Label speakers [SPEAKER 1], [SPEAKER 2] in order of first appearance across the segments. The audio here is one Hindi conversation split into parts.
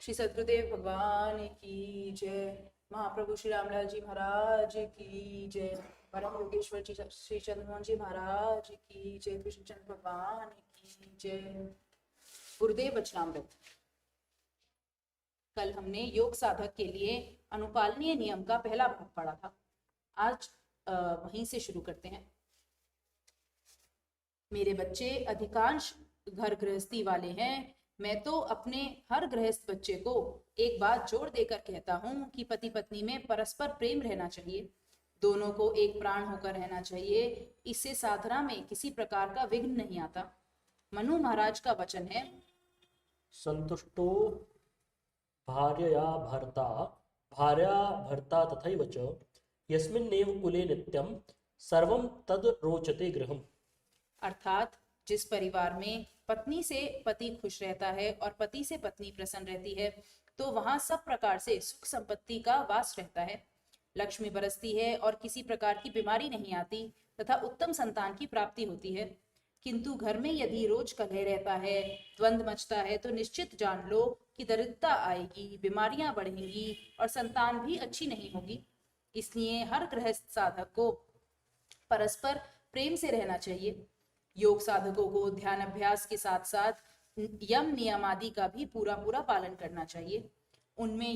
[SPEAKER 1] श्री सद्गुरुदेव भगवान की जय। महाप्रभु श्री रामलाल जी महाराज की जय। परम योगेश्वर जी श्री चंद्रमोहन जी महाराज की जय। कृष्णचंद्र भगवान की जय। गुरुदेव वचनामृत। कल हमने योग साधक के लिए अनुपालनीय नियम का पहला भाग पढ़ा था। आज वहीं से शुरू करते हैं। मेरे बच्चे अधिकांश घर गृहस्थी वाले हैं। मैं तो अपने हर गृहस्थ बच्चे को एक बात जोर देकर कहता हूँ कि पति पत्नी में परस्पर प्रेम रहना चाहिए। दोनों को एक प्राण होकर रहना चाहिए। इससे साधना में किसी प्रकार का विघ्न नहीं आता। मनु महाराज का वचन है,
[SPEAKER 2] संतुष्टो भार्या भर्ता तथैव च यस्मिन्नेव कुले नित्यं सर्वं तद् रोचते गृहम्।
[SPEAKER 1] अर्थात जिस परिवार में पत्नी से पति खुश रहता है और पति से पत्नी प्रसन्न रहती है तो वहां सब प्रकार से सुख संपत्ति का वास रहता है, लक्ष्मी बरसती है और किसी प्रकार की बीमारी नहीं आती तथा उत्तम संतान की प्राप्ति होती है। किंतु घर में यदि रोज कलह रहता है, द्वंद्व मचता है तो निश्चित जान लो कि दरिद्रता आएगी, बीमारियां बढ़ेंगी और संतान भी अच्छी नहीं होगी। इसलिए हर गृहस्थ साधक को परस्पर प्रेम से रहना चाहिए। योग साधकों को ध्यान अभ्यास के साथ साथ यम नियम आदि का भी पूरा पूरा पालन करना चाहिए। उन्हें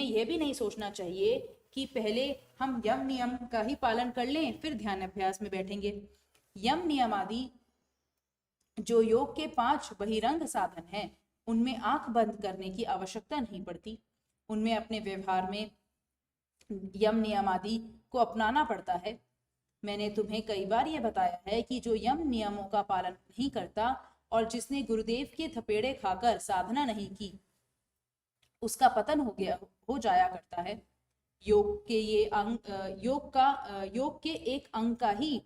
[SPEAKER 1] यह भी नहीं सोचना चाहिए कि पहले हम यम नियम का ही पालन कर लें फिर ध्यान अभ्यास में बैठेंगे। यम नियम आदि जो योग के 5 बहिरंग साधन हैं उनमें आंख बंद करने की आवश्यकता नहीं पड़ती। उनमें अपने व्यवहार में यम नियम आदि को अपनाना पड़ता है। मैंने तुम्हें कई बार यह बताया है कि जो यम नियमों का पालन नहीं करता और जिसने गुरुदेव के थपेड़े खाकर साधना नहीं की उसका पतन हो जाया करता है। योग के एक अंग का ही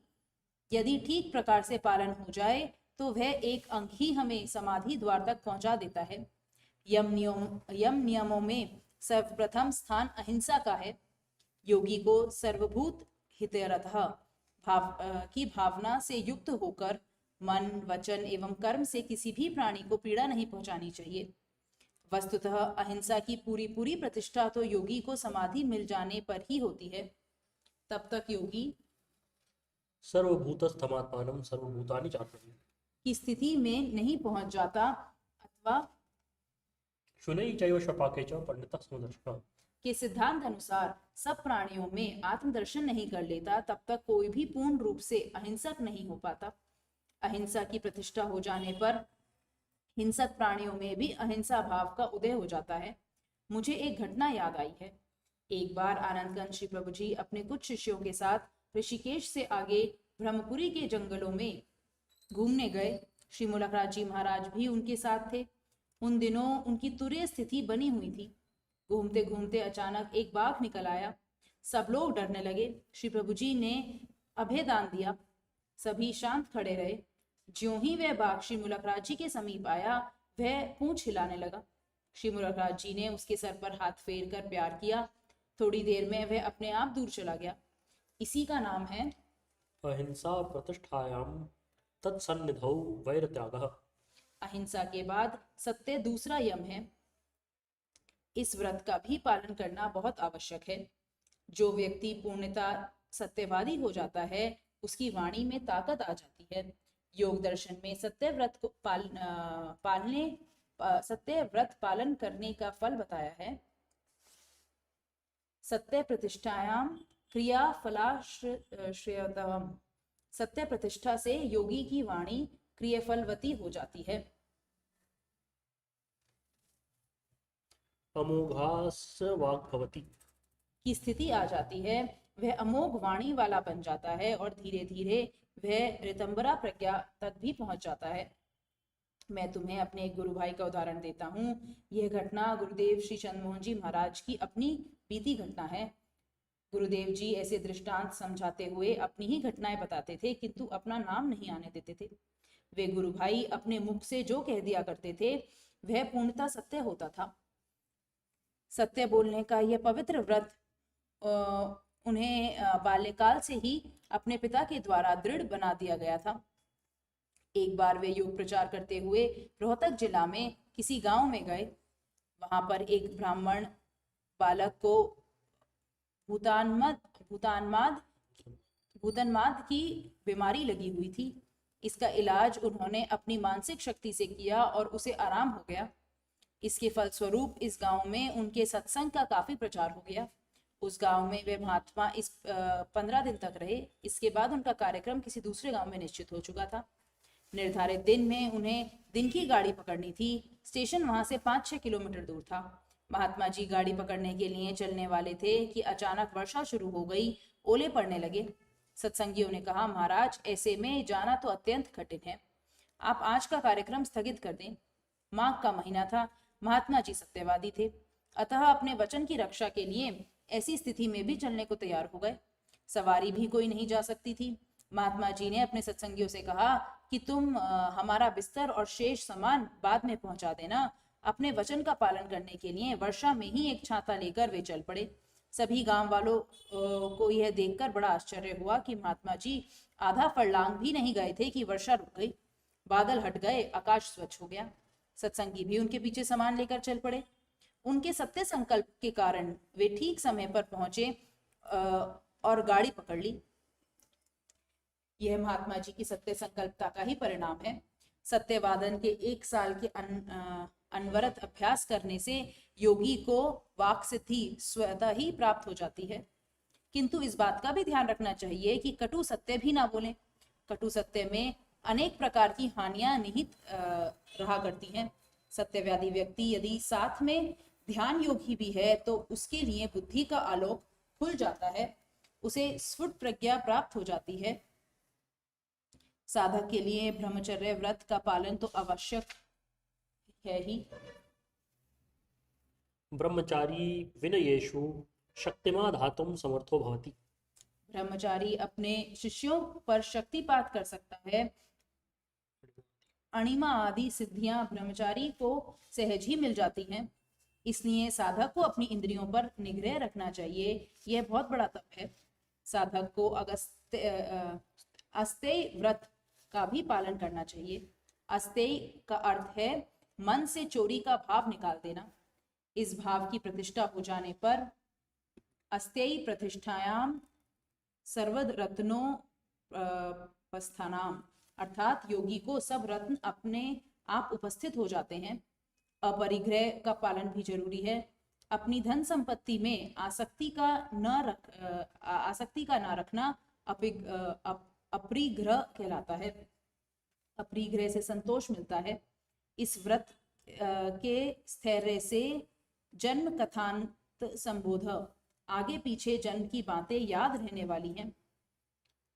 [SPEAKER 1] यदि ठीक प्रकार से पालन हो जाए तो वह एक अंग ही हमें समाधि द्वार तक पहुंचा देता है। यम नियमों में सर्वप्रथम स्थान अहिंसा का है। योगी को सर्वभूत हितरतः की भावना से युक्त होकर मन, वचन एवं कर्म से किसी भी प्राणी को पीड़ा नहीं पहुंचानी चाहिए। वस्तुतः अहिंसा की पूरी पूरी प्रतिष्ठा तो योगी को समाधि मिल जाने पर ही होती है। तब तक योगी
[SPEAKER 2] सर्वभूतस्थमात्मानं सर्वभूतानि चात्मनि
[SPEAKER 1] की स्थिति में नहीं पहुंच जाता अथवा
[SPEAKER 2] शुनैः चैव शपाके च पंडितः समदर्शनः
[SPEAKER 1] के सिद्धांत अनुसार सब प्राणियों में आत्मदर्शन नहीं कर लेता, तब तक कोई भी पूर्ण रूप से अहिंसक नहीं हो पाता। अहिंसा की प्रतिष्ठा हो जाने पर हिंसक प्राणियों में भी अहिंसा भाव का उदय हो जाता है। मुझे एक घटना याद आई है। एक बार आनंदगंज श्री प्रभु जी अपने कुछ शिष्यों के साथ ऋषिकेश से आगे ब्रह्मपुरी के जंगलों में घूमने गए। श्री मुलकराज जी महाराज भी उनके साथ थे। उन दिनों उनकी तुरीय स्थिति बनी हुई थी। घूमते घूमते अचानक एक बाघ निकल आया। सब लोग डरने लगे। श्री प्रभु जी ने अभयदान दिया। सभी शांत खड़े रहे। ज्यों ही वह बाघ श्री मुलकराज जी के समीप आया वह पूंछ हिलाने लगा। श्री मुलकराज जी ने उसके सर पर हाथ फेर कर प्यार किया। थोड़ी देर में वह अपने आप दूर चला गया। इसी का नाम है
[SPEAKER 2] अहिंसा प्रतिष्ठायां तत्सन्निधौ वैरत्यागः।
[SPEAKER 1] अहिंसा के बाद सत्य दूसरा यम है। इस व्रत का भी पालन करना बहुत आवश्यक है। जो व्यक्ति पूर्णतः सत्यवादी हो जाता है उसकी वाणी में ताकत आ जाती है। योग दर्शन में सत्य व्रत पालन करने का फल बताया है। सत्य प्रतिष्ठायाम क्रिया फलाश्रयतम। सत्य प्रतिष्ठा से योगी की वाणी क्रियाफलवती हो जाती है।
[SPEAKER 2] अमोघास्य वाग्भवति
[SPEAKER 1] की स्थिति आ जाती है। वह अमोघ वाणी वाला बन जाता है और धीरे धीरे वह ऋतंबरा प्रज्ञा तक भी पहुंच जाता है। मैं तुम्हें अपने एक गुरु भाई का उदाहरण देता हूँ। यह घटना गुरुदेव श्री चंद्रमोहन जी महाराज की अपनी बीती घटना है। गुरुदेव जी ऐसे दृष्टांत समझाते हुए अपनी ही घटनाएं बताते थे किंतु अपना नाम नहीं आने देते थे। वे गुरु भाई अपने मुख से जो कह दिया करते थे वह पूर्णतः सत्य होता था। सत्य बोलने का यह पवित्र व्रत उन्हें बाल्यकाल से ही अपने पिता के द्वारा दृढ़ बना दिया गया था। एक बार वे योग प्रचार करते हुए रोहतक जिला में किसी गांव में गए। वहां पर एक ब्राह्मण बालक को भूतान्माद भूतान्माद भूतन्माद की बीमारी लगी हुई थी। इसका इलाज उन्होंने अपनी मानसिक शक्ति से किया और उसे आराम हो गया। इसके फलस्वरूप इस गांव में उनके सत्संग का काफी प्रचार हो गया। उस गांव में वे महात्मा इस 15 दिन तक रहे। इसके बाद उनका कार्यक्रम किसी दूसरे गांव में निश्चित हो चुका था। निर्धारित दिन में उन्हें दिन की गाड़ी पकड़नी थी। स्टेशन वहां से 5-6 किलोमीटर दूर था। महात्मा जी गाड़ी पकड़ने के लिए चलने वाले थे कि अचानक वर्षा शुरू हो गई। ओले पड़ने लगे। सत्संगियों ने कहा, महाराज, ऐसे में जाना तो अत्यंत कठिन है। आप आज का कार्यक्रम स्थगित कर दें। माघ का महीना था। महात्मा जी सत्यवादी थे, अतः अपने वचन की रक्षा के लिए ऐसी स्थिति में भी चलने को तैयार हो गए। सवारी भी कोई नहीं जा सकती थी। महात्मा जी ने अपने सत्संगियों से कहा कि तुम हमारा बिस्तर और शेष सामान बाद में पहुंचा देना। अपने वचन का पालन करने के लिए वर्षा में ही एक छाता लेकर वे चल पड़े। सभी गांव वालों को यह देखकर बड़ा आश्चर्य हुआ कि महात्मा जी आधा फरलांग भी नहीं गए थे कि वर्षा रुक गई। बादल हट गए, आकाश स्वच्छ हो गया। सत्संगी भी उनके पीछे सामान लेकर चल पड़े। उनके सत्य संकल्प के कारण वे ठीक समय पर पहुंचे और गाड़ी पकड़ ली। यह महात्मा जी की सत्य संकल्पता का ही परिणाम है। सत्यवादन के 1 साल के अनवरत अभ्यास करने से योगी को वाक सिद्धि स्वतः ही प्राप्त हो जाती है। किंतु इस बात का भी ध्यान रखना चाहिए कि कटु सत्य भी ना बोलें। कटु सत्य में अनेक प्रकार की हानियां निहित रहा करती हैं। सत्यवादी व्यक्ति यदि साथ में ध्यान योगी भी है तो उसके लिए बुद्धि का आलोक खुल जाता है, उसे स्फुट प्रज्ञा प्राप्त हो जाती है। साधक के लिए ब्रह्मचर्य व्रत का पालन तो आवश्यक है ही।
[SPEAKER 2] ब्रह्मचारी विनयेषु शक्तिमाधातुं समर्थो भवति।
[SPEAKER 1] ब्रह्मचारी अपने शिष्यों पर शक्तिपात कर सकता है। अणिमा आदि सिद्धियां ब्रह्मचारी को सहज ही मिल जाती हैं। इसलिए साधक को अपनी इंद्रियों पर निग्रह रखना चाहिए। यह बहुत बड़ा तप है। साधक को अस्तेय व्रत का भी पालन करना चाहिए। अस्तेय का अर्थ है मन से चोरी का भाव निकाल देना। इस भाव की प्रतिष्ठा हो जाने पर अस्तेय प्रतिष्ठायाम सर्वरत्नो पस्थानाम, अर्थात योगी को सब रत्न अपने आप उपस्थित हो जाते हैं। अपरिग्रह का पालन भी जरूरी है। अपनी धन संपत्ति में आसक्ति का न रखना अपरिग्रह कहलाता है। अपरिग्रह से संतोष मिलता है। इस व्रत के स्थैर्य से जन्म कथांत संबोध, आगे पीछे जन्म की बातें याद रहने वाली हैं।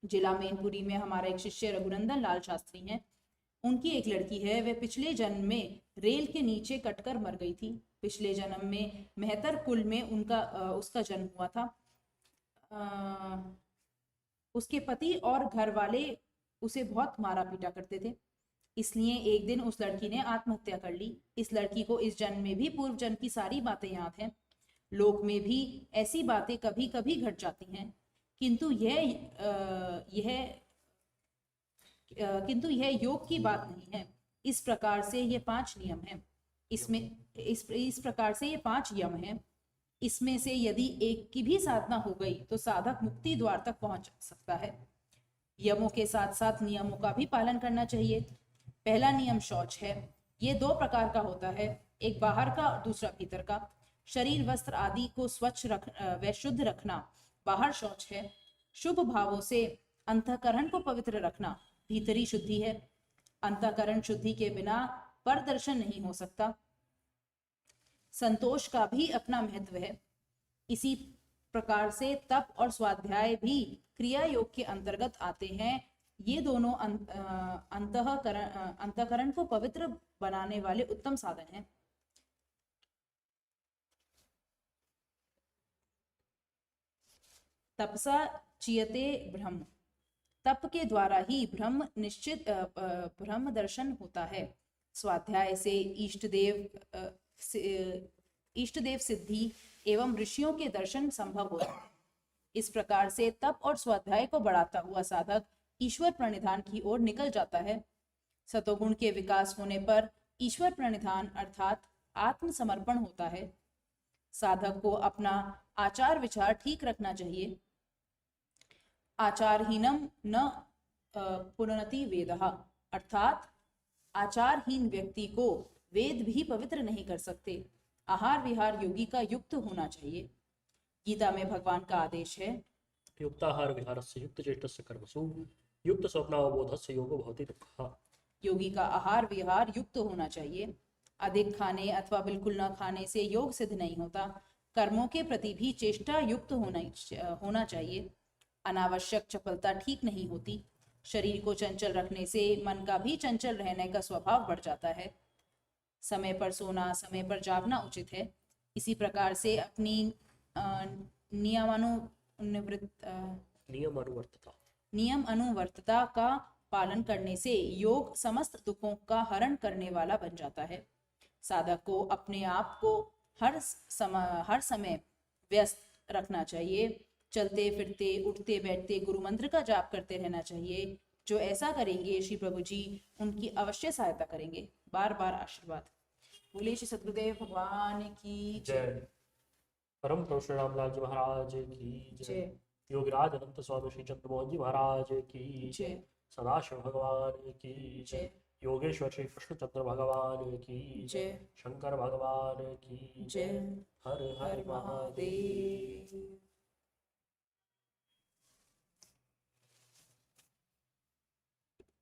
[SPEAKER 1] जिला मैनपुरी में हमारा एक शिष्य रघुनंदन लाल शास्त्री हैं। उनकी एक लड़की है। वे पिछले जन्म में रेल के नीचे कटकर मर गई थी। पिछले जन्म में मेहतर कुल में उसका जन्म हुआ था। उसके पति और घर वाले उसे बहुत मारा पीटा करते थे। इसलिए एक दिन उस लड़की ने आत्महत्या कर ली। इस लड़की को इस जन्म में भी पूर्व जन्म की सारी बातें याद हैं। लोक में भी ऐसी बातें कभी कभी घट जाती हैं, किंतु यह योग की बात नहीं है। इस प्रकार से ये 5 नियम हैं। इस प्रकार से ये 5 यम हैं। इसमें से यदि एक की भी साधना हो गई तो साधक मुक्ति द्वार तक पहुंच सकता है। यमों के साथ साथ नियमों का भी पालन करना चाहिए। पहला नियम शौच है। ये 2 प्रकार का होता है, एक बाहर का और दूसरा भीतर का। शरीर, वस्त्र आदि को स्वच्छ व शुद्ध रखना बाहर शौच है। शुभ भावों से अंतःकरण को पवित्र रखना भीतरी शुद्धि है। अंतःकरण शुद्धि के बिना पर दर्शन नहीं हो सकता। संतोष का भी अपना महत्व है। इसी प्रकार से तप और स्वाध्याय भी क्रिया योग के अंतर्गत आते हैं। ये दोनों अंतःकरण को पवित्र बनाने वाले उत्तम साधन हैं। तपसा चीयते ब्रह्म, तप के द्वारा ही ब्रह्म दर्शन होता है। स्वाध्याय से इष्टदेव सिद्धि एवं ऋषियों के दर्शन संभव होता है। इस प्रकार से तप और स्वाध्याय को बढ़ाता हुआ साधक ईश्वर प्रणिधान की ओर निकल जाता है। सतोगुण के विकास होने पर ईश्वर प्रणिधान अर्थात आत्मसमर्पण होता है। साधक को अपना आचार विचार ठीक रखना चाहिए। आचारहीनम न पुननति वेदः, अर्थात आचारहीन व्यक्ति को वेद भी पवित्र नहीं कर सकते। आहार विहार योगी का युक्त होना चाहिए। गीता में भगवान का आदेश है,
[SPEAKER 2] युक्ताहार विहारस्य युक्तचेष्टस्य कर्मसु युक्त स्वप्नावबोधस्य योगो भवति दुःखः।
[SPEAKER 1] योगी का आहार विहार युक्त होना चाहिए। अधिक खाने अथवा बिल्कुल न खाने से योग सिद्ध नहीं होता। कर्मों के प्रति भी चेष्टा युक्त होना चाहिए। अनावश्यक चपलता ठीक नहीं होती। शरीर को चंचल रखने से मन का भी चंचल रहने का स्वभाव बढ़ जाता है। समय पर सोना, समय पर जागना उचित है। इसी प्रकार से अपनी नियम अनुवर्तता का पालन करने से योग समस्त दुखों का हरण करने वाला बन जाता है। साधक को अपने आप को हर समय व्यस्त रखना चाहिए। चलते फिरते उठते बैठते गुरु मंत्र का जाप करते रहना चाहिए। जो ऐसा करेंगे श्री प्रभु जी उनकी अवश्य सहायता करेंगे। बार बार आशीर्वाद। बोले श्री सद्गुरुदेव भगवान की
[SPEAKER 2] जय। परम प्रभु श्री रामलाल जी महाराज की जय। योगीराज अनंत स्वामी श्री चंद्रमोहन जी महाराज की जय। सदाशिव भगवान की जय। योगेश्वर श्री कृष्णचंद्र भगवान की जय। शंकर भगवान की जय। हर हर महादेव।